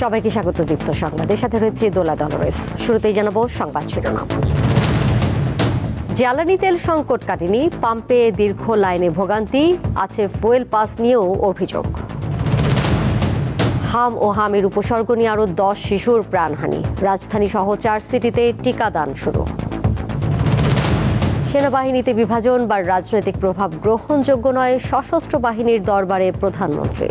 সবাইকে স্বাগত দীপ্ত সংবাদের সাথে রয়েছে দোলা ডলরেস। শুরুতেই জানাবো সংবাদ শিরোনাম। জ্বালানি তেল সংকট কাটেনি, পাম্পে দীর্ঘ লাইনে ভোগান্তি, আছে ফুয়েল পাস নিয়েও অভিযোগ। হাম ও হামের উপসর্গ নিয়ে আরও 10 শিশুর প্রাণহানি, রাজধানী সহ 4 সিটিতে টিকাদান শুরু। সেনাবাহিনীতে বিভাজন বা রাজনৈতিক প্রভাব গ্রহণযোগ্য নয়, সশস্ত্র বাহিনীর দরবারে প্রধানমন্ত্রী।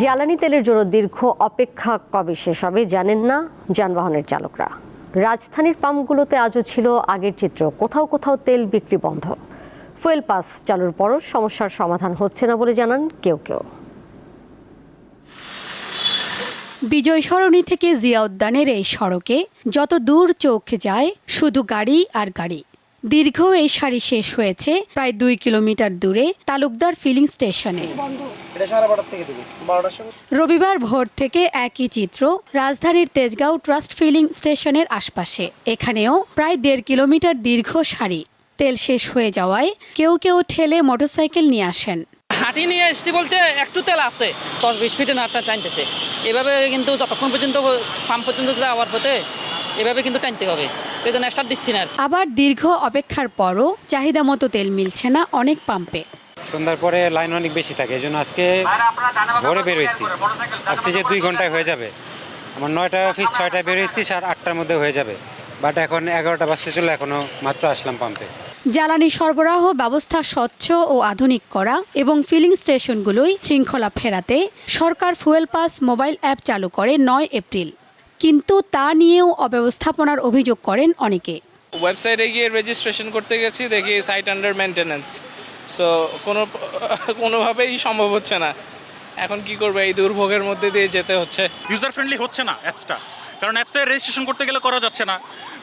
জ্বালানি তেলের জন্য দীর্ঘ অপেক্ষা কবে শেষ হবে জানেন না যানবাহনের চালকরা। রাজধানীর পাম্পগুলোতে আজও ছিল আগের চিত্র, কোথাও কোথাও তেল বিক্রি বন্ধ। ফুয়েল পাস চালুর পরও সমস্যার সমাধান হচ্ছে না বলে জানান কেউ কেউ। বিজয় সরণি থেকে জিয়া উদ্যানের এই সড়কে যত দূর চোখ যায় শুধু গাড়ি আর গাড়ি। দীর্ঘ এই সারি শেষ হয়েছে প্রায় 2 কিলোমিটার দূরে তালুকদার ফিলিং স্টেশনে। রবিবার ভোর থেকে একই চিত্র রাজধানীর তেজগাঁও ট্রাস্ট ফিলিং স্টেশনের আশপাশে। এখানেও প্রায় 1.5 কিলোমিটার দীর্ঘ সারি। তেল শেষ হয়ে যাওয়ায় কেউ কেউ ঠেলে মোটরসাইকেল নিয়ে আসেন। হাঁটি নিয়ে এসছি বলতে একটু তেল আছে, 10-20 ফিটে নাটটা টানতেছে। এভাবে কিন্তু যতক্ষণ পর্যন্ত পাম্প পর্যন্ত যাওয়ার পথে এভাবে কিন্তু টানতে হবে, এই জন্য স্টার্ট দিচ্ছি না। আবার দীর্ঘ অপেক্ষার পরও চাহিদা মতো তেল মিলছে না অনেক পাম্পে। সন্ধ্যার পরে লাইন অনেক বেশি থাকে, এই জন্য আজকে ভোরে বেরোইছি, আসছি যে 2 ঘন্টায় হয়ে যাবে। আমার 9টায় অফিস, 6টায় বেরোইছি, 8টার মধ্যে হয়ে যাবে, বাট এখন 11টা বাজতে চলে, এখনো মাত্র আসলাম পাম্পে। জ্বালানি সরবরাহ ব্যবস্থা স্বচ্ছ ও আধুনিক করা এবং ফিলিং স্টেশনগুলোই শৃঙ্খলা ফেরাতে সরকার ফুয়েল পাস মোবাইল অ্যাপ চালু করে 9 এপ্রিল। কিন্তু তা নিয়েও অব্যবস্থাপনার অভিযোগ করেন অনেকে। ওয়েবসাইটে গিয়ে রেজিস্ট্রেশন করতে গেছি, দেখি সাইট আন্ডার মেনটেন্যান্স, সো কোনোভাবেই সম্ভব হচ্ছে না। এখন কি করবে, এই দুর্ভোগের মধ্যে দিয়ে যেতে হচ্ছে। ইউজার ফ্রেন্ডলি হচ্ছে না অ্যাপসটা, কারণ অ্যাপসে রেজিস্ট্রেশন করতে গেলে করা যাচ্ছে না,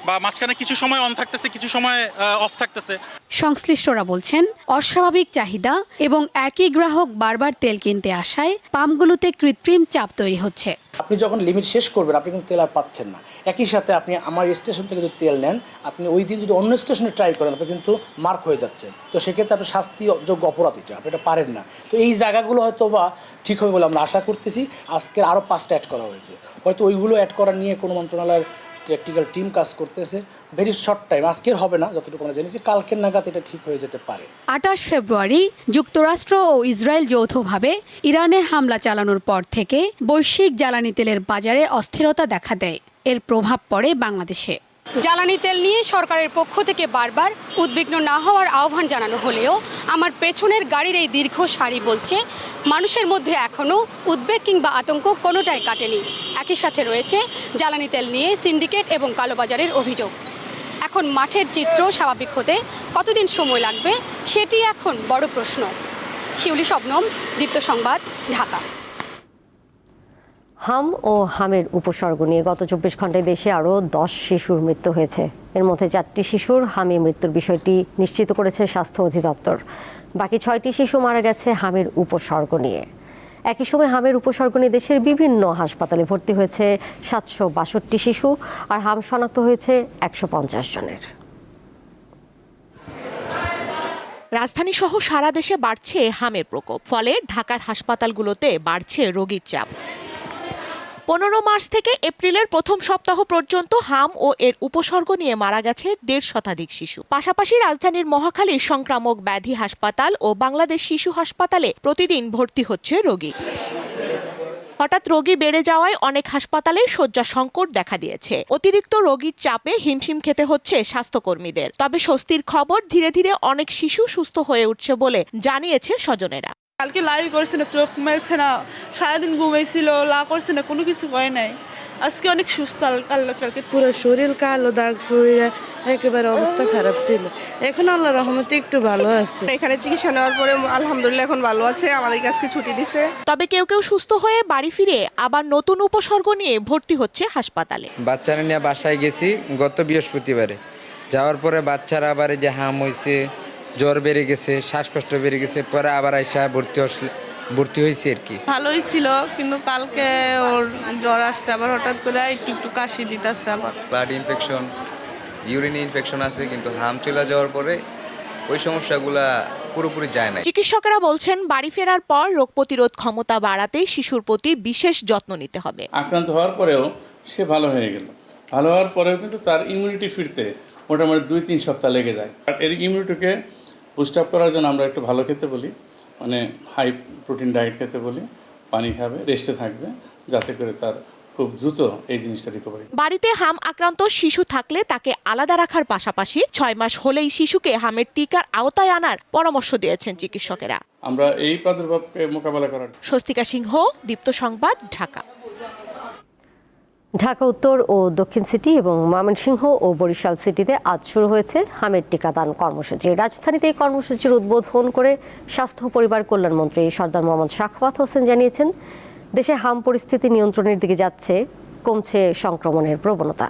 বা মাঝখানে কিছু সময় অন থাকতেছে, কিছু সময় অফ থাকতেছে। সংশ্লিষ্টরা বলছেন অস্বাভাবিক চাহিদা এবং একই গ্রাহক বারবার তেল কিনতে আসায় পাম্পগুলোতে কৃত্রিম চাপ তৈরি হচ্ছে। আপনি যখন লিমিট শেষ করবেন আপনি কিন্তু তেল আর পাচ্ছেন না। একই সাথে আপনি আমার স্টেশন থেকে যদি তেল নেন, আপনি ওই দিন যদি অন্য স্টেশনে ট্রাই করেন, আপনি কিন্তু মার্ক হয়ে যাচ্ছেন। তো সেক্ষেত্রে আপনি শাস্তিযোগ্য অপরাধ এটা, আপনি এটা পারেন না। তো এই জায়গাগুলো হয়তো বা ঠিক হবে বলে আমরা আশা করতেছি। আজকের আরও 5টা অ্যাড করা হয়েছে, হয়তো ওইগুলো অ্যাড করা নিয়ে কোনো মন্ত্রণালয়ের টেকনিক্যাল টিম কাজ করতেছে। ভেরি শর্ট টাইম, আজকের হবে না, যতটুকু আমরা জেনেছি কালকের নাগাদ এটা ঠিক হয়ে যেতে পারে। 28 ফেব্রুয়ারি যুক্তরাষ্ট্র ও ইসরায়েল যৌথভাবে ইরানে হামলা চালানোর পর থেকে বৈশ্বিক জ্বালানি তেলের বাজারে অস্থিরতা দেখা দেয়। এর প্রভাব পড়ে বাংলাদেশে। জ্বালানি তেল নিয়ে সরকারের পক্ষ থেকে বারবার উদ্বিগ্ন না হওয়ার আহ্বান জানানো হলেও আমার পেছনের গাড়ির এই দীর্ঘ সারি বলছে মানুষের মধ্যে এখনও উদ্বেগ কিংবা আতঙ্ক কোনোটাই কাটেনি। একই সাথে রয়েছে জ্বালানি তেল নিয়ে সিন্ডিকেট এবং কালোবাজারের অভিযোগ। এখন মাঠের চিত্র স্বাভাবিক হতে কতদিন সময় লাগবে সেটি এখন বড় প্রশ্ন। শিউলি শবনম, দীপ্ত সংবাদ, ঢাকা। হাম ও হামের উপসর্গ নিয়ে গত 24 ঘন্টায় দেশে আরও 10 শিশুর মৃত্যু হয়েছে। এর মধ্যে 4টি শিশুর হামে মৃত্যুর বিষয়টি নিশ্চিত করেছে স্বাস্থ্য অধিদপ্তর। বাকি 6টি শিশু মারা গেছে হামের উপসর্গ নিয়ে। একই সময় হামের উপসর্গ নিয়ে দেশের বিভিন্ন হাসপাতালে ভর্তি হয়েছে 762 শিশু, আর হাম শনাক্ত হয়েছে 150 জনের। রাজধানী সহ সারা দেশে বাড়ছে হামের প্রকোপ, ফলে ঢাকার হাসপাতালগুলোতে বাড়ছে রোগীর চাপ। 15 মার্চ থেকে এপ্রিলের প্রথম সপ্তাহ পর্যন্ত হাম ও এর উপসর্গ নিয়ে মারা গেছে 1.5 শতাধিক শিশু। পাশাপাশি রাজধানীর মহাখালীর সংক্রামক ব্যাধি হাসপাতাল ও বাংলাদেশ শিশু হাসপাতালে প্রতিদিন ভর্তি হচ্ছে রোগী। হঠাৎ রোগী বেড়ে যাওয়ায় অনেক হাসপাতালে শয্যা সংকট দেখা দিয়েছে। অতিরিক্ত রোগীর চাপে হিমশিম খেতে হচ্ছে স্বাস্থ্যকর্মীদের। তবে স্বস্তির খবর, ধীরে ধীরে অনেক শিশু সুস্থ হয়ে উঠছে বলে জানিয়েছে স্বজনেরা। কালকে লাইভ করছে না, চোখ মেলছে না, সারাদিন ঘুমাইছিল, লা করছে না, কোনো কিছু করে নাই। আজকে অনেক সুস্থ। কালকে পুরো শরীর কালো দাগ পড়ে একেবারে অবস্থা খারাপ ছিল। এখন আল্লাহর রহমতে একটু ভালো আছে। এখানে চিকিৎসা নেওয়ার পরে আলহামদুলিল্লাহ এখন ভালো আছে। আমাদেরকে আজকে ছুটি দিছে। তবে কেউ কেউ সুস্থ হয়ে বাড়ি ফিরে আবার নতুন উপসর্গ নিয়ে ভর্তি হচ্ছে হাসপাতালে। বাচ্চারা নিয়ে বাসায় গেছি গত বৃহস্পতিবারে, যাওয়ার পরে বাচ্চারা আবার যে হাম হয়েছে, জ্বর বেড়ে গেছে, শ্বাসকষ্ট বেড়ে গেছে, পরে আবার আইসা ভর্তি হয়েছে আর কি। ভালোই ছিল, কিন্তু কালকে ওর জ্বর আসছে, আবার হঠাৎ করে একটু কাশি দিতেছে, আবার ব্লাড ইনফেকশন, ইউরিন ইনফেকশন আছে, কিন্তু হাম চলে যাওয়ার পরে ওই সমস্যাগুলা পুরোপুরি যায় না। চিকিৎসকেরা বলছেন বাড়ি ফেরার পর রোগ প্রতিরোধ ক্ষমতা বাড়াতে শিশুর প্রতি বিশেষ যত্ন নিতে হবে। আক্রান্ত হওয়ার পরেও সে ভালো হয়ে গেল, ভালো হওয়ার পরেও কিন্তু তার ইমিউনিটি ফিরতে মোটামুটি 2-3 সপ্তাহ লেগে যায়। আর এর ইমিউনিটিকে বুস্ট আপ করার জন্য আমরা একটু ভালো খেতে বলি, মানে হাই প্রোটিন ডায়েট খেতে বলি, পানি খাবে, রেস্টে থাকবে, যাতে করে তার খুব দ্রুত এই জিনিসটা রিকভারি। বাড়িতে হাম আক্রান্ত শিশু থাকলে তাকে আলাদা রাখার পাশাপাশি 6 মাস হলেই শিশুকে হামের টিকার আওতায় আনার পরামর্শ দিয়েছেন চিকিৎসকেরা। আমরা এই প্রাদুর্ভাবকে মোকাবেলা করার। স্বস্তিকা সিংহ, দীপ্ত সংবাদ, ঢাকা। ঢাকা উত্তর ও দক্ষিণ সিটি এবং ময়মনসিংহ ও বরিশাল সিটিতে আজ শুরু হয়েছে হামের টিকাদান কর্মসূচি। রাজধানীতে এই কর্মসূচির উদ্বোধন করে স্বাস্থ্য ও পরিবার কল্যাণমন্ত্রী সরদার মোহাম্মদ সাখাওয়াত হোসেন জানিয়েছেন, দেশে হাম পরিস্থিতি নিয়ন্ত্রণের দিকে যাচ্ছে, কমছে সংক্রমণের প্রবণতা।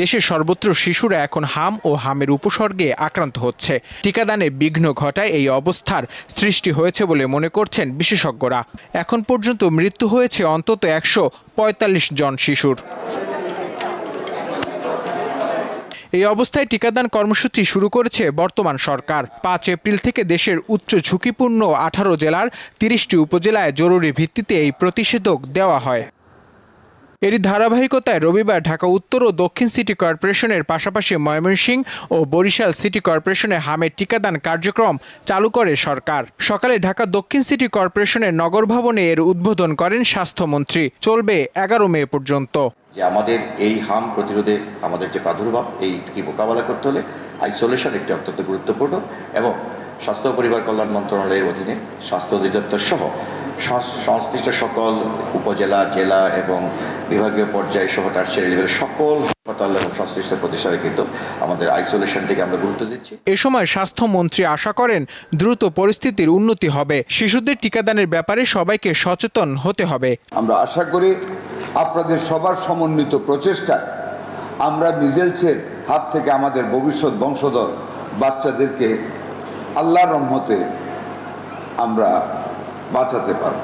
দেশের সর্বত্র শিশুরা এখন হাম ও হামের উপসর্গে আক্রান্ত হচ্ছে। টিকাদানে বিঘ্ন ঘটায় এই অবস্থার সৃষ্টি হয়েছে বলে মনে করছেন বিশেষজ্ঞরা। এখন পর্যন্ত মৃত্যু হয়েছে অন্তত 145 জন শিশুর। এই অবস্থায় টিকাদান কর্মসূচি শুরু করেছে বর্তমান সরকার। 5 এপ্রিল থেকে দেশের উচ্চ ঝুঁকিপূর্ণ 18 জেলার 30টি উপজেলায় জরুরি ভিত্তিতে এই প্রতিষেধক দেওয়া হয়। এরই ধারাবাহিকতায় রবিবার ঢাকা উত্তর ও দক্ষিণ সিটি কর্পোরেশনের পাশাপাশি ময়মনসিংহ ও বরিশাল সিটি কর্পোরেশনে হামের টিকাদান কার্যক্রম চালু করে সরকার। সকালে ঢাকা দক্ষিণ সিটি কর্পোরেশনের নগর ভবনে এর উদ্বোধন করেন স্বাস্থ্যমন্ত্রী। চলবে 11 মে পর্যন্ত। যে আমাদের এই হাম প্রতিরোধে আমাদের যে প্রাদুর্ভাব, এইটি মোকাবেলা করতে হলে আইসোলেশন একটি অত্যন্ত গুরুত্বপূর্ণ, এবং স্বাস্থ্য ও পরিবার কল্যাণ মন্ত্রণালয়ের অধীনে স্বাস্থ্য অধিদপ্তর সহ সংশ্লিষ্ট সকল উপজেলা, জেলা এবং বিভাগীয় পর্যায়ে সহ টার্সিয়ারি লেভেলের সকল হাসপাতাল এবং সংশ্লিষ্ট প্রতিষ্ঠানে কিন্তু আমাদের আইসোলেশনটিকে আমরা গুরুত্ব দিচ্ছি। এ সময় স্বাস্থ্যমন্ত্রী আশা করেন দ্রুত পরিস্থিতির উন্নতি হবে। শিশুদের টিকাদানের ব্যাপারে সবাইকে সচেতন হতে হবে। আমরা আশা করি আপনাদের সবার সমন্বিত প্রচেষ্টায় আমরা মিজেলসের হাত থেকে আমাদের ভবিষ্যৎ বংশধর বাচ্চাদেরকে আল্লাহর রহমতে আমরা বাঁচাতে পারব।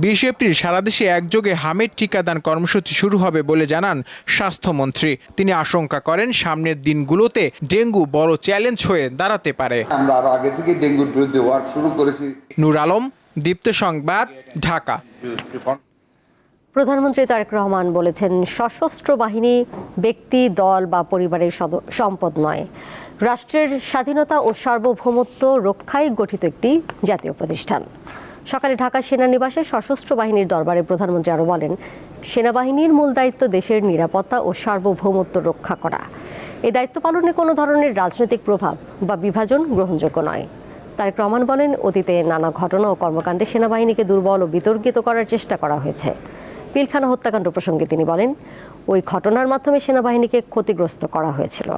20 এপ্রিল সারা দেশে একযোগে হামের টিকাদান কর্মসূচি শুরু হবে বলে জানান স্বাস্থ্যমন্ত্রী। তিনি আশঙ্কা করেন সামনের দিনগুলোতে ডেঙ্গু বড় চ্যালেঞ্জ হয়ে দাঁড়াতে পারে। আমরা আরো আগে থেকে ডেঙ্গুর বিরুদ্ধে ওয়ার্ক শুরু করেছি। নূর আলম, দীপ্ত সংবাদ, ঢাকা। প্রধানমন্ত্রী তারেক রহমান বলেছেন, সশস্ত্র বাহিনী ব্যক্তি, দল বা পরিবারের সম্পদ নয়, রাষ্ট্রের স্বাধীনতা ও সার্বভৌমত্ব রক্ষায় গঠিত একটি জাতীয় প্রতিষ্ঠান। সকালে ঢাকা সেনানিবাসে সশস্ত্র বাহিনীর দরবারে প্রধানমন্ত্রী আরও বলেন, সেনাবাহিনীর মূল দায়িত্ব দেশের নিরাপত্তা ও সার্বভৌমত্ব রক্ষা করা। এই দায়িত্ব পালনে কোনো ধরনের রাজনৈতিক প্রভাব বা বিভাজন গ্রহণযোগ্য নয়। তারেক রহমান বলেন, অতীতে নানা ঘটনা ও কর্মকাণ্ডে সেনাবাহিনীকে দুর্বল ও বিতর্কিত করার চেষ্টা করা হয়েছে। পিলখানা হত্যাকাণ্ড প্রসঙ্গে তিনি বলেন, ওই ঘটনার মাধ্যমে সেনাবাহিনীকে ক্ষতিগ্রস্ত করা হয়েছিল।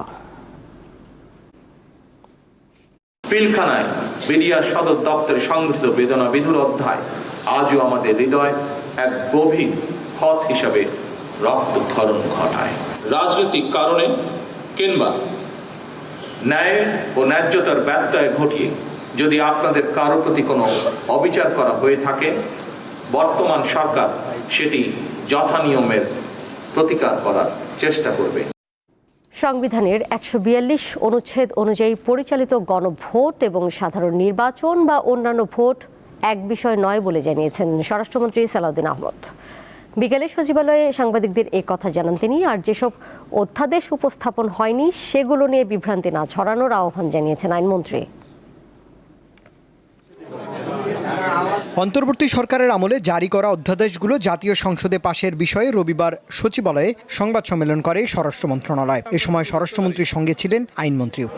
পিলখানায় বিডিআর সদর দপ্তরে সংগঠিত বেদনা বিধুর অধ্যায় আজও আমাদের হৃদয় এক গভীর ক্ষত হিসাবে রক্তক্ষরণ ঘটায়। রাজনৈতিক কারণে কিংবা ন্যায় ও ন্যায্যতার ব্যত্যয় ঘটিয়ে যদি আপনাদের কারো প্রতি কোনো অবিচার করা হয়ে থাকে, বর্তমান সরকার সেটি যথানিয়মের প্রতিকার করার চেষ্টা করবে। সংবিধানের 142 অনুচ্ছেদ অনুযায়ী পরিচালিত গণভোট এবং সাধারণ নির্বাচন বা অন্যান্য ভোট এক বিষয় নয় বলে জানিয়েছেন স্বরাষ্ট্রমন্ত্রী সালাউদ্দিন আহমদ। বিকেলে সচিবালয়ে সাংবাদিকদের এই কথা জানান তিনি। আর যেসব অধ্যাদেশ উপস্থাপন হয়নি সেগুলো নিয়ে বিভ্রান্তি না ছড়ানোর আহ্বান জানিয়েছেন আইনমন্ত্রী। অন্তর্বর্তী সরকারের আমলে জারি করা অধ্যাদেশগুলো জাতীয় সংসদে পাশের বিষয়ে রবিবার সচিবালয়ে সংবাদ সম্মেলন করে স্বরাষ্ট্র মন্ত্রণালয়। এ সময় স্বরাষ্ট্রমন্ত্রীর সঙ্গে ছিলেন আইনমন্ত্রীও।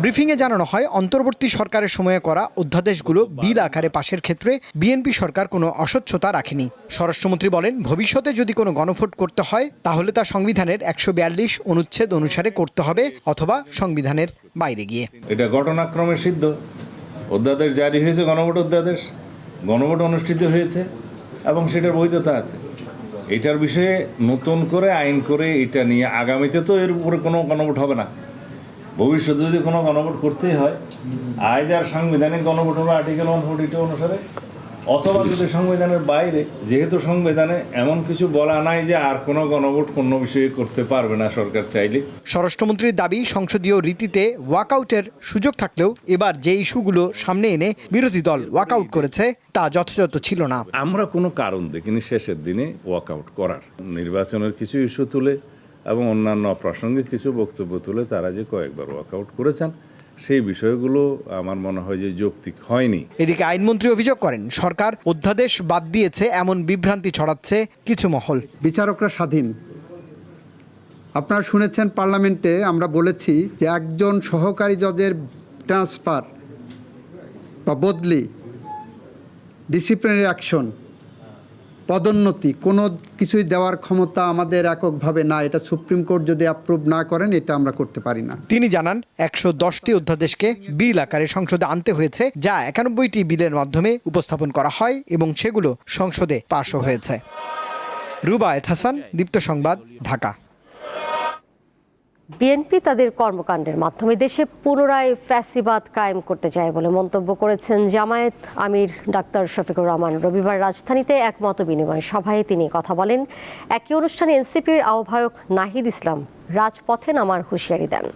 ব্রিফিংয়ে জানানো হয়, অন্তর্বর্তী সরকারের সময়ে করা অধ্যাদেশগুলো বিল আকারে পাশের ক্ষেত্রে বিএনপি সরকার কোনো অস্বচ্ছতা রাখেনি। স্বরাষ্ট্রমন্ত্রী বলেন, ভবিষ্যতে যদি কোনো গণভোট করতে হয় তাহলে তা সংবিধানের 142 অনুচ্ছেদ অনুসারে করতে হবে, অথবা সংবিধানের বাইরে গিয়ে। এটা ঘটনাক্রমে সিদ্ধ অধ্যাদেশ জারি হয়েছে, গণভোট অধ্যাদেশ, গণভোট অনুষ্ঠিত হয়েছে এবং সেটার বৈধতা আছে। এটার বিষয়ে নতুন করে আইন করে এটা নিয়ে আগামীতে তো এর উপরে কোনো গণভোট হবে না। ভবিষ্যতে যদি কোনো গণভোট করতেই হয়, আজ আর সাংবিধানিক গণভোট হবে আর্টিকেল 142 অনুসারে, অথবা যদি সংবিধানের বাইরে, যেহেতু সংবিধানে এমন কিছু বলা নাই যে আর কোনো গণভোট কোনো বিষয়ে করতে পারবে না সরকার চাইলে। স্বরাষ্ট্রমন্ত্রীর দাবি, সংসদীয় রীতিতে ওয়াকআউটের সুযোগ থাকলেও এবার যে ইস্যুগুলো সামনে এনে বিরোধী দল ওয়াকআউট করেছে তা যথাযথ ছিল না। আমরা কোনো কারণ দেখিনি শেষের দিনে ওয়াকআউট করার। নির্বাচনের কিছু ইস্যু তুলে এবং অন্যান্য অপ্রাসঙ্গিক কিছু বক্তব্য তুলে তারা যে কয়েকবার ওয়াকআউট করেছেন, সেই বিষয়গুলো আমার মনে হয় যে যৌক্তিক হয়নি। এদিকে আইনমন্ত্রী অভিযোগ করেন, সরকার অধ্যাদেশ বাদ দিয়েছে এমন বিভ্রান্তি ছড়াচ্ছে কিছু মহল। বিচারকরা স্বাধীন। আপনারা শুনেছেন পার্লামেন্টে আমরা বলেছি যে একজন সহকারী জজের ট্রান্সফার বা বদলি, ডিসিপ্লিনারি অ্যাকশন, পদোন্নতি কোনো কিছুই দেওয়ার ক্ষমতা আমাদের এককভাবে না। এটা সুপ্রিম কোর্ট যদি অ্যাপ্রুভ না করেন এটা আমরা করতে পারি না। তিনি জানান 110টি অধ্যাদেশকে বিল আকারে সংসদে আনতে হয়েছে, যা 91টি বিলের মাধ্যমে উপস্থাপন করা হয় এবং সেগুলো সংসদে পাশও হয়েছে। রুবায়েত হাসান, দীপ্ত সংবাদ, ঢাকা। বিএনপি তাদের কর্মকাণ্ডের মাধ্যমে দেশে পুনরায় ফ্যাসিবাদ কায়েম করতে চায় বলে মন্তব্য করেছেন জামায়াত আমির ডাক্তার শফিকুর রহমান। রবিবার রাজধানীতে এক মতবিনিময় সভায় তিনি কথা বলেন। একই অনুষ্ঠানে এনসিপির আহ্বায়ক নাহিদ ইসলাম রাজপথে নামার হুঁশিয়ারি দেন।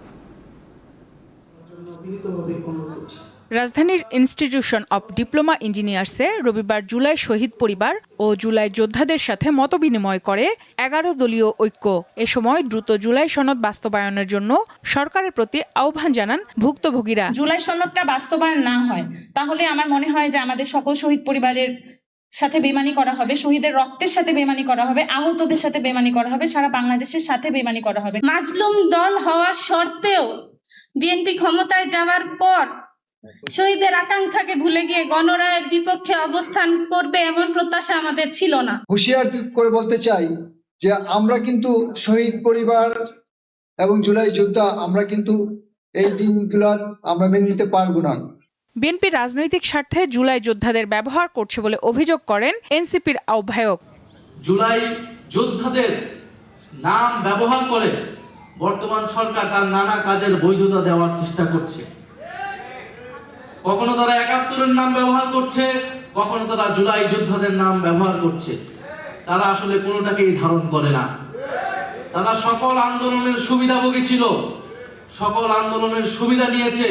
রাজধানীর ইনস্টিটিউশন অব ডিপ্লোমা ইঞ্জিনিয়ার্সে রবিবার জুলাই শহীদ পরিবার ও জুলাই যোদ্ধাদের সাথে মতবিনিময় করে 11 দলীয় ঐক্য। এ সময় দ্রুত জুলাই সনদ বাস্তবায়নের জন্য সরকারের প্রতি আহ্বান জানান ভুক্তভোগীরা। জুলাই সনদটা বাস্তবায়ন না হয় তাহলে আমার মনে হয় যে আমাদের সকল শহীদ পরিবারের সাথে বেইমানি করা হবে, শহীদের রক্তের সাথে বেইমানি করা হবে, আহতদের সাথে বেইমানি করা হবে, সারা বাংলাদেশের সাথে বেইমানি করা হবে। মাজলুম দল হওয়ার সত্ত্বেও বিএনপি ক্ষমতায় যাওয়ার পর শহীদের আকাঙ্ক্ষাকে ভুলে গিয়ে গণরায়ের বিপক্ষে অবস্থান করবে এমন প্রত্যাশা আমাদের ছিল না। হুঁশিয়ার করে বলতে চাই যে আমরা কিন্তু শহীদ পরিবার এবং জুলাই যোদ্ধা, আমরা কিন্তু এই দিনগুলো আমরা মেনে নিতে পারবো না। বিএনপি রাজনৈতিক স্বার্থে জুলাই যোদ্ধাদের ব্যবহার করছে বলে অভিযোগ করেন এনসিপির আহ্বায়ক। জুলাই যোদ্ধাদের নাম ব্যবহার করে বর্তমান সরকার তার নানা কাজের বৈধতা দেওয়ার চেষ্টা করছে। কখনো তারা 71-এর নাম ব্যবহার করছে, কখনো তারা জুলাই যোদ্ধাদের নাম ব্যবহার করছে। তারা আসলে কোনোটাকেই ধারণ করে না। তারা সকল আন্দোলনের সুবিধাভোগী ছিল, সকল আন্দোলনের সুবিধা নিয়েছে,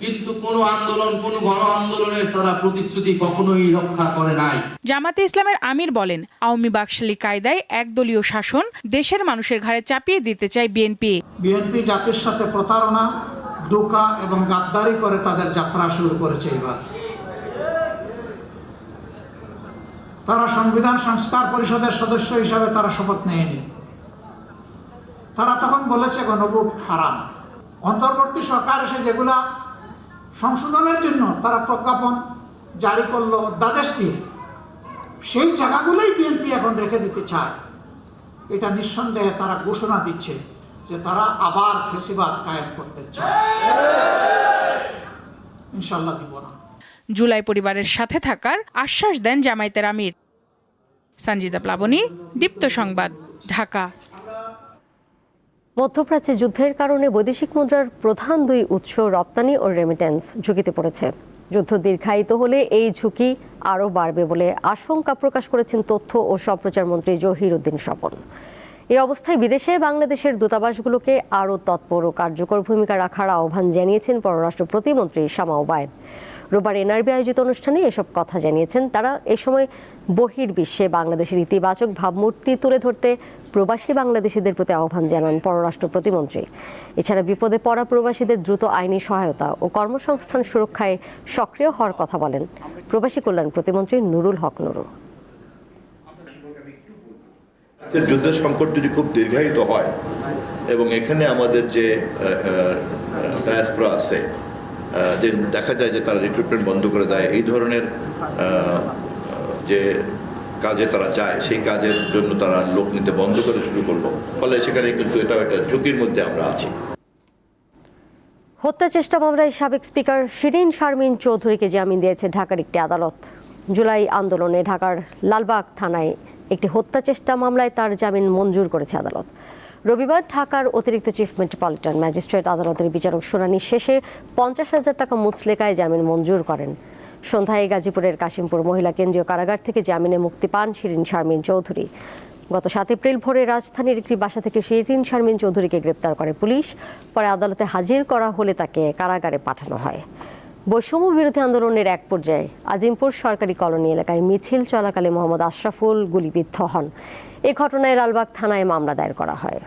কিন্তু কোনো আন্দোলন, কোনো গণ আন্দোলনের তারা প্রতিশ্রুতি কখনোই রক্ষা করে নাই। জামাতে ইসলামের আমির বলেন, আওয়ামী বাকশালী কায়দায় একদলীয় শাসন দেশের মানুষের ঘাড়ে চাপিয়ে দিতে চায় বিএনপি। বিএনপি জাতির সাথে প্রতারণা, ধোঁকা এবং গাদ্দারি করে তাদের যাত্রা শুরু করেছে। এবার তারা সংবিধান সংস্কার পরিষদের সদস্য হিসাবে তারা শপথ নেয়নি। তারা তখন বলেছে গণভোট হারাম। অন্তর্বর্তী সরকার এসে যেগুলা সংশোধনের জন্য তারা প্রজ্ঞাপন জারি করলো অধ্যাদেশ দিয়ে, সেই জায়গাগুলোই বিএনপি এখন রেখে দিতে চায়। এটা নিঃসন্দেহে তারা ঘোষণা দিচ্ছে যে তারা আবার ফ্যাসিবাদ কায়েম করতে চায়। ইনশাআল্লাহ দিব না। জুলাই পরিবারের সাথে থাকার আশ্বাস দেন জামায়াতের আমির। সঞ্জিদা প্লাবনী, দীপ্ত সংবাদ, ঢাকা। মধ্যপ্রাচ্যে যুদ্ধের কারণে বৈদেশিক মুদ্রার প্রধান দুই উৎস রপ্তানি ও রেমিটেন্স ঝুঁকিতে পড়েছে। যুদ্ধ দীর্ঘায়িত হলে এই ঝুঁকি আরও বাড়বে বলে আশঙ্কা প্রকাশ করেছেন তথ্য ও সম্প্রচার মন্ত্রী জহির উদ্দিন স্বপন। এই অবস্থায় বিদেশে বাংলাদেশের দূতাবাসগুলোকে আরও তৎপর ও কার্যকর ভূমিকা রাখার আহ্বান জানিয়েছেন পররাষ্ট্র প্রতিমন্ত্রী শামা ওবায়েদ। রোববার এনআরবি আয়োজিত অনুষ্ঠানে এসব কথা জানিয়েছেন তারা। এ সময় বহির্বিশ্বে বাংলাদেশের ইতিবাচক ভাবমূর্তি তুলে ধরতে প্রবাসী বাংলাদেশিদের প্রতি আহ্বান জানান পররাষ্ট্র প্রতিমন্ত্রী। এছাড়া বিপদে পড়া প্রবাসীদের দ্রুত আইনি সহায়তা ও কর্মসংস্থান সুরক্ষায় সক্রিয় হওয়ার কথা বলেন প্রবাসী কল্যাণ প্রতিমন্ত্রী নুরুল হক নুরু। যুদ্ধ সংকট যদি খুব দীর্ঘায়িত হয় এবং এখানে আমাদের যে ডায়াসপোরা আছে, যে দেখা যায় যে তারা রিক্রুটমেন্ট বন্ধ করে দেয়, এই ধরনের যে কাজে তারা যায় সেই কাজের জন্য তারা লোক নিতে বন্ধ করে শুরু করলো, ফলে সেখানে কিন্তু এটাও একটা ঝুঁকির মধ্যে আমরা আছি। হত্যা চেষ্টা মামলায় সাবেক স্পিকার শিরিন শারমিন চৌধুরীকে জামিন দিয়েছে ঢাকার একটি আদালত। জুলাই আন্দোলনে ঢাকার লালবাগ থানায় একটি হত্যা চেষ্টা মামলায় তার জামিন মঞ্জুর করেছে আদালত। রবিবার ঢাকার অতিরিক্ত চিফ মেট্রোপলিটন ম্যাজিস্ট্রেট আদালতের বিচারক শুনানি শেষে 50,000 টাকা মুচলেকায় জামিন মঞ্জুর করেন। সন্ধ্যায় গাজীপুরের কাশিমপুর মহিলা কেন্দ্রীয় কারাগার থেকে জামিনে মুক্তি পান শিরিন শারমিন চৌধুরী। গত 7 এপ্রিল ভোরে রাজধানীর একটি বাসা থেকে শিরিন শারমিন চৌধুরীকে গ্রেপ্তার করে পুলিশ। পরে আদালতে হাজির করা হলে তাকে কারাগারে পাঠানো হয়। বৈষম্য বিরোধী আন্দোলনের এক পর্যায়ে আজিমপুর সরকারি কলোনি এলাকায় মিছিল চলাকালে মোহাম্মদ আশরাফুল গুলিবিদ্ধ হন। এই ঘটনায় লালবাগ থানায় মামলা দায়ের করা হয়।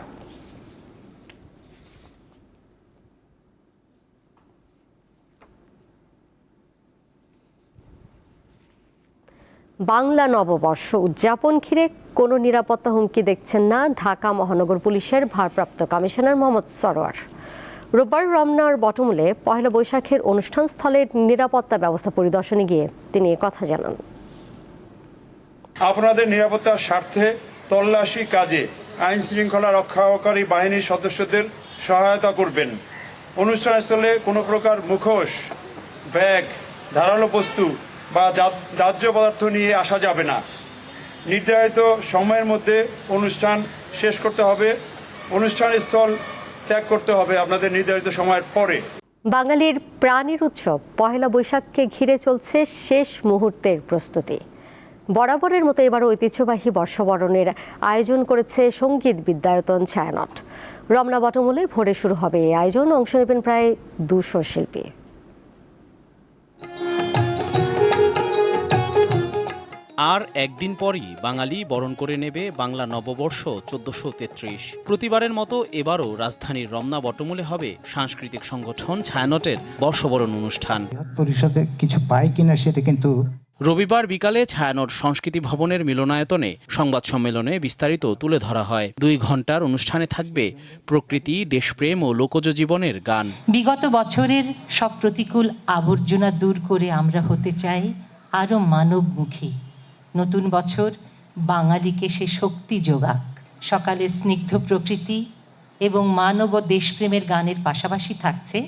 বাংলা নববর্ষ উদযাপন ঘিরে কোনো নিরাপত্তা হুমকি দেখছেন না ঢাকা মহানগর পুলিশের ভারপ্রাপ্ত কমিশনার মোহাম্মদ সরোয়ার। রোববার রমনার বটমূলে পহেলা বৈশাখের অনুষ্ঠান স্থলের নিরাপত্তা ব্যবস্থা পরিদর্শনে গিয়ে তিনি কথা জানান। আপনাদের নিরাপত্তার স্বার্থে তল্লাশি কাজে আইন শৃঙ্খলা রক্ষাকারী বাহিনীর সদস্যদের সহায়তা করবেন। অনুষ্ঠানস্থলে কোনো প্রকার মুখোশ, ব্যাগ, ধারালো বস্তু বা দাহ্য পদার্থ নিয়ে আসা যাবে না। নির্ধারিত সময়ের মধ্যে অনুষ্ঠান শেষ করতে হবে। অনুষ্ঠানস্থল ত্যাগ করতে হবে আপনাদের নির্ধারিত সময়ের পরে। বাঙালির প্রাণের উৎসব পহেলা বৈশাখকে ঘিরে চলছে শেষ মুহূর্তের প্রস্তুতি। বরাবরের মতো এবার ঐতিহ্যবাহী বর্ষবরণের আয়োজন করেছে সঙ্গীত বিদ্যায়তন ছায়ানট। রমনা বটমূলে ভোরে শুরু হবে এই আয়োজন। অংশ নেবেন প্রায় 200 শিল্পী। আর একদিন পরই বাঙালি বরণ করে নেবে বাংলা নববর্ষ 1433। প্রতিবারের মতো এবারও রাজধানীর রমনা বটমূলে হবে সাংস্কৃতিক সংগঠন ছায়ানটের বর্ষবরণ অনুষ্ঠান। পরিষদে কিছু পায় কিনা সেটা কিন্তু রবিবার বিকালে ছায়ানট সংস্কৃতি ভবনের মিলনায়তনে সংবাদ সম্মেলনে বিস্তারিত তুলে ধরা হয়। 2 ঘন্টার অনুষ্ঠানে থাকবে প্রকৃতি, দেশপ্রেম ও লোকজ জীবনের গান। বিগত বছরের সব প্রতিকূল আবর্জনা দূর করে আমরা হতে চাই আরো মানবমুখী। নতুন বছর বাঙালিকে সে শক্তি যোগাক। সকালে স্নিগ্ধ প্রকৃতি এবং মানব ও দেশপ্রেমের গানের পাশাপাশি থাকছে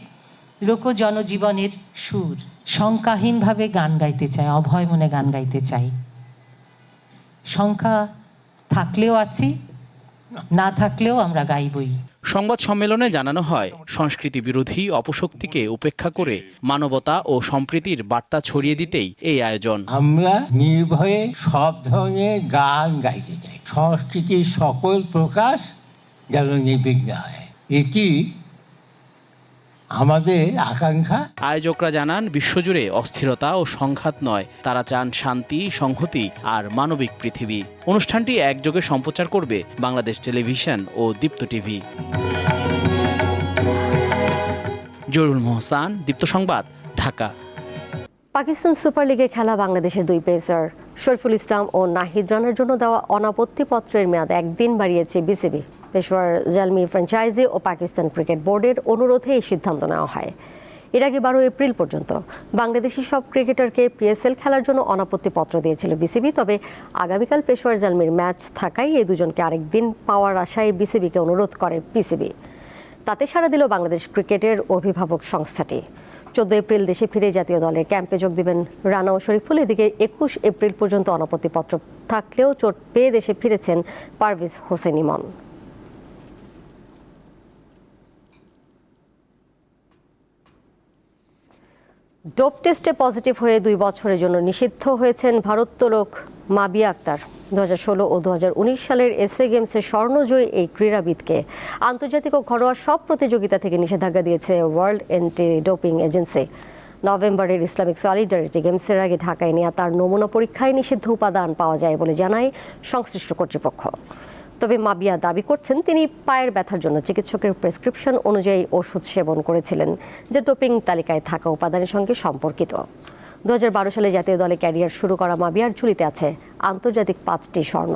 লোক জনজীবনের সুর। শঙ্কাহীনভাবে গান গাইতে চাই, অভয় মনে গান গাইতে চাই। শঙ্কা থাকলেও আছি, না থাকলেও আমরা গাইবই। সংবাদ সম্মেলনে জানানো হয়, সংস্কৃতি বিরোধী অপশক্তিকে উপেক্ষা করে মানবতা ও সম্প্রীতির বার্তা ছড়িয়ে দিতেই এই আয়োজন। আমরা নির্ভয়ে সব ধরনের গান গাইতে চাই। সংস্কৃতির সকল প্রকাশ যেন নির্বিঘ্ন হয়, এটি আমাদের আকাঙ্ক্ষা। আয়োজকরা জানান, বিশ্বজুড়ে অস্থিরতা ও সংঘাত নয়, তারা চান শান্তি, সংহতি আর মানবিক পৃথিবী। অনুষ্ঠানটি একযোগে সম্প্রচার করবে বাংলাদেশ টেলিভিশন ও দীপ্ত টিভি। জরুল মোহসান, দীপ্ত সংবাদ, ঢাকা। পাকিস্তান সুপার লিগে খেলা বাংলাদেশের 2 পেসার শরীফুল ইসলাম ও নাহিদ রানার জন্য দেওয়া অনাপত্তিপত্রের মেয়াদ 1 দিন বাড়িয়েছে বিসিবি। পেশোয়ার জালমি ফ্র্যাঞ্চাইজি ও পাকিস্তান ক্রিকেট বোর্ডের অনুরোধে এই সিদ্ধান্ত নেওয়া হয়। এর আগে 12 এপ্রিল পর্যন্ত বাংলাদেশি সব ক্রিকেটারকে পিএসএল খেলার জন্য অনাপত্তিপত্র দিয়েছিল বিসিবি। তবে আগামীকাল পেশোয়ার জালমির ম্যাচ থাকায় এই দুজনকে আরেকদিন পাওয়ার আশায় বিসিবিকে অনুরোধ করে পিসিবি। তাতে সাড়া দিল বাংলাদেশ ক্রিকেটের অভিভাবক সংস্থাটি। 14 এপ্রিল দেশে ফিরে জাতীয় দলের ক্যাম্পে যোগ দেবেন রানা ও শরীফুল। এদিকে 21 এপ্রিল পর্যন্ত অনাপত্তিপত্র থাকলেও চোট পেয়ে দেশে ফিরেছেন পারভেজ হোসেন ইমন। ডোপ টেস্টে পজিটিভ হয়ে 2 বছরের জন্য নিষিদ্ধ হয়েছেন ভারোত্তোলক মাবিয়া আক্তার। 2016 ও 2019 সালের এসএ গেমসের স্বর্ণজয়ী এই ক্রীড়াবিদকে আন্তর্জাতিক ও ঘরোয়া সব প্রতিযোগিতা থেকে নিষেধাজ্ঞা দিয়েছে ওয়ার্ল্ড অ্যান্টি ডোপিং এজেন্সি। নভেম্বরের ইসলামিক সলিডারিটি গেমসের আগে ঢাকায় নেওয়া তার নমুনা পরীক্ষায় নিষিদ্ধ উপাদান পাওয়া যায় বলে জানায় সংশ্লিষ্ট কর্তৃপক্ষ। তবে মাবিয়া দাবি করছেন তিনি পায়ের ব্যথার জন্য চিকিৎসকের প্রেসক্রিপশন অনুযায়ী ওষুধ সেবন করেছিলেন, যে ডোপিং তালিকায় থাকা উপাদানের সঙ্গে সম্পর্কিত। 2012 সালে জাতীয় দলে ক্যারিয়ার শুরু করা মাবিয়ার ঝুলিতে আছে আন্তর্জাতিক 5টি স্বর্ণ।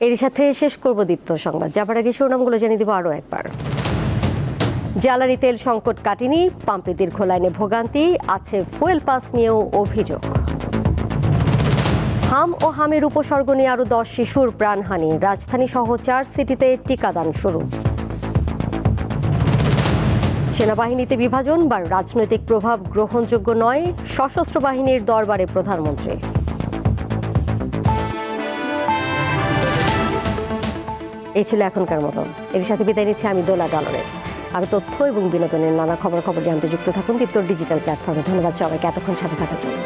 এর সাথে শেষ করব দীপ্ত সংবাদ। যাবার আগে শিরোনামগুলো জানিয়ে দেব আরও একবার। জ্বালানি তেল সংকট কাটেনি, পাম্পে দীর্ঘ লাইনে ভোগান্তি, আছে ফুয়েল পাস নিয়েও অভিযোগ। হাম ও হামের উপসর্গ নিয়ে আরও 10 শিশুর প্রাণহানি, রাজধানী সহ 4 সিটিতে টিকাদান শুরু। সেনাবাহিনীতে বিভাজন বা রাজনৈতিক প্রভাব গ্রহণযোগ্য নয়, সশস্ত্র বাহিনীর দরবারে প্রধানমন্ত্রী। এই ছিল এখনকার মতো। এর সাথে বিদায় নিচ্ছি আমি দোলা ডলরেস। আর তথ্য এবং বিনোদনের নানা খবর জানতে যুক্ত থাকুন দীপ্তর ডিজিটাল প্ল্যাটফর্মে। ধন্যবাদ সবাইকে এতক্ষণ সাথে থাকার জন্য।